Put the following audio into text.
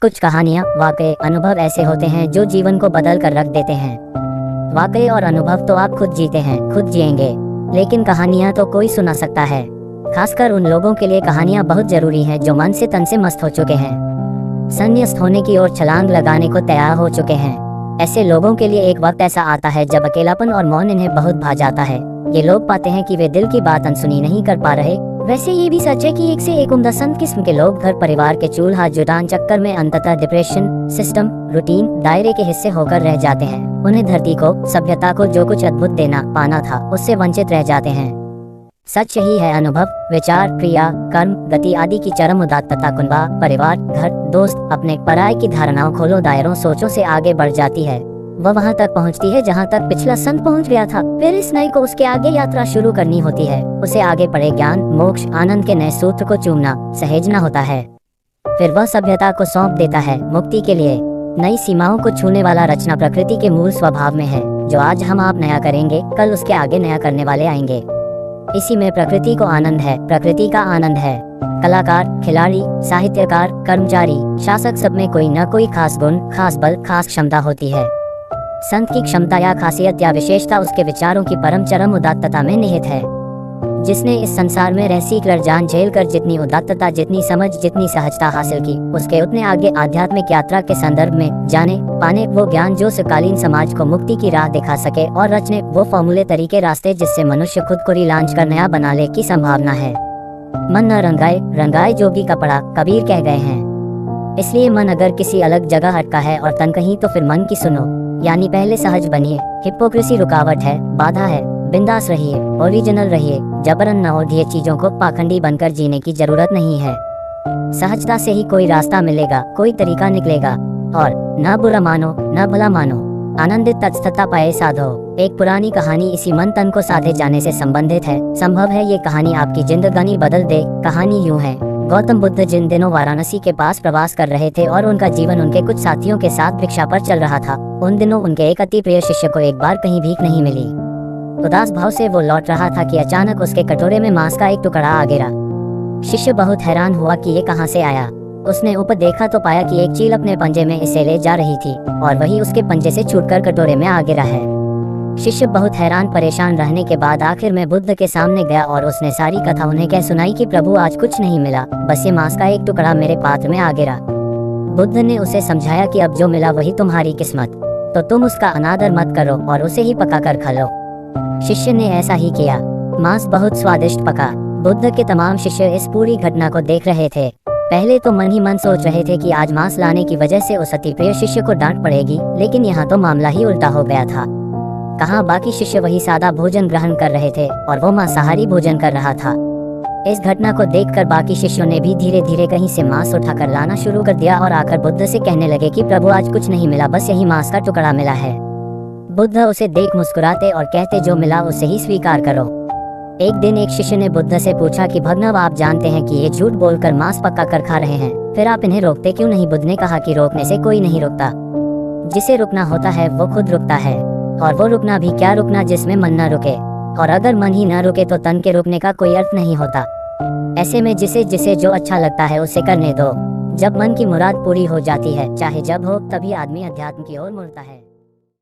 कुछ कहानियाँ, वाकये, अनुभव ऐसे होते हैं जो जीवन को बदल कर रख देते हैं। वाकये और अनुभव तो आप खुद जीते हैं, खुद जिएंगे, लेकिन कहानियाँ तो कोई सुना सकता है। खासकर उन लोगों के लिए कहानियाँ बहुत जरूरी हैं जो मन से तन से मस्त हो चुके हैं, संन्यास्त होने की ओर छलांग लगाने को तैयार हो चुके हैं। ऐसे लोगों के लिए एक वक्त ऐसा आता है जब अकेलापन और मौन इन्हें बहुत भा जाता है। ये लोग पाते हैं कि वे दिल की बात अनसुनी नहीं कर पा रहे। वैसे ये भी सच है कि एक से एक उम्दा संत किस्म के लोग घर परिवार के चूल्हा जुटान चक्कर में अंततः डिप्रेशन, सिस्टम, रूटीन, दायरे के हिस्से होकर रह जाते हैं। उन्हें धरती को, सभ्यता को जो कुछ अद्भुत देना पाना था, उससे वंचित रह जाते हैं। सच यही है, अनुभव, विचार, क्रिया, कर्म, गति आदि की चरम उदात्तता कुनबा, परिवार, घर, दोस्त, अपने पराये की धारणाओं, खोलो दायरों, सोचों से आगे बढ़ जाती है। वह वहाँ तक पहुँचती है जहाँ तक पिछला संत पहुँच गया था। फिर इस नए को उसके आगे यात्रा शुरू करनी होती है। उसे आगे पड़े ज्ञान, मोक्ष, आनंद के नए सूत्र को चूमना, सहेजना होता है। फिर वह सभ्यता को सौंप देता है मुक्ति के लिए। नई सीमाओं को छूने वाला रचना प्रकृति के मूल स्वभाव में है। जो आज हम आप नया करेंगे, कल उसके आगे नया करने वाले आएंगे। इसी में प्रकृति को आनंद है, प्रकृति का आनंद है। कलाकार, खिलाड़ी, साहित्यकार, कर्मचारी, शासक, सब में कोई न कोई खास गुण, खास बल, खास क्षमता होती है। संत की क्षमता या खासियत या विशेषता उसके विचारों की परम चरम उदात्तता में निहित है। जिसने इस संसार में रह सीख कर, जान झेल कर जितनी उदात्तता, जितनी समझ, जितनी सहजता हासिल की, उसके उतने आगे आध्यात्मिक यात्रा के संदर्भ में जाने पाने वो ज्ञान जो सकालीन समाज को मुक्ति की राह दिखा सके, और रचने वो फॉर्मूले, तरीके, रास्ते जिससे मनुष्य खुद को रिलांच कर नया बना ले की संभावना है। मन न रंगाए, रंगाए जोगी कपड़ा, कबीर कह गए हैं। इसलिए मन अगर किसी अलग जगह अटका है और तन कहीं, तो फिर मन की सुनो। यानी पहले सहज बनिए। हिपोक्रेसी रुकावट है, बाधा है। बिंदास रहिए, ओरिजिनल रहिए। जबरन न ओढ़िए चीजों को, पाखंडी बनकर जीने की जरूरत नहीं है। सहजता से ही कोई रास्ता मिलेगा, कोई तरीका निकलेगा। और न बुरा मानो, न भला मानो, आनंदित तत्स्थता पाए साधो। एक पुरानी कहानी इसी मन तन को साधे जाने से संबंधित है। संभव है ये कहानी आपकी जिंदगानी बदल दे। कहानी यूं है, गौतम बुद्ध जिन दिनों वाराणसी के पास प्रवास कर रहे थे और उनका जीवन उनके कुछ साथियों के साथ भिक्षा पर चल रहा था, उन दिनों उनके एक अति प्रिय शिष्य को एक बार कहीं भीख नहीं मिली। उदास भाव से वो लौट रहा था कि अचानक उसके कटोरे में मांस का एक टुकड़ा आ गिरा। शिष्य बहुत हैरान हुआ कि ये कहाँ से आया। उसने ऊपर देखा तो पाया कि एक चील अपने पंजे में इसे ले जा रही थी और वही उसके पंजे से छूटकर कटोरे में आ गिरा है। शिष्य बहुत हैरान परेशान रहने के बाद आखिर में बुद्ध के सामने गया और उसने सारी कथा उन्हें कह सुनाई कि प्रभु, आज कुछ नहीं मिला, बस ये मांस का एक टुकड़ा मेरे पात्र में आ गिरा। बुद्ध ने उसे समझाया कि अब जो मिला वही तुम्हारी किस्मत, तो तुम उसका अनादर मत करो और उसे ही पका कर खा लो। शिष्य ने ऐसा ही किया। मांस बहुत स्वादिष्ट पका। बुद्ध के तमाम शिष्य इस पूरी घटना को देख रहे थे। पहले तो मन ही मन सोच रहे थे कि आज मांस लाने की वजह से उस अति प्रिय शिष्य को डांट पड़ेगी, लेकिन यहाँ तो मामला ही उल्टा हो गया था। कहाँ बाकी शिष्य वही सादा भोजन ग्रहण कर रहे थे और वो मांसाहारी भोजन कर रहा था। इस घटना को देखकर बाकी शिष्यों ने भी धीरे धीरे कहीं से मांस उठाकर लाना शुरू कर दिया और आकर बुद्ध से कहने लगे कि प्रभु, आज कुछ नहीं मिला, बस यही मांस का टुकड़ा मिला है। बुद्ध उसे देख मुस्कुराते और कहते, जो मिला उसे ही स्वीकार करो। एक दिन एक शिष्य ने बुद्ध से पूछा कि भगवान, आप जानते हैं कि ये झूठ बोलकर मांस पका कर खा रहे हैं, फिर आप इन्हें रोकते क्यों नहीं? बुद्ध ने कहा कि रोकने से कोई नहीं रुकता, जिसे रुकना होता है वो खुद रुकता है। और वो रुकना भी क्या रुकना जिसमें मन न रुके, और अगर मन ही न रुके तो तन के रुकने का कोई अर्थ नहीं होता। ऐसे में जिसे जिसे जो अच्छा लगता है उसे करने दो। जब मन की मुराद पूरी हो जाती है, चाहे जब हो, तभी आदमी अध्यात्म की ओर मुड़ता है।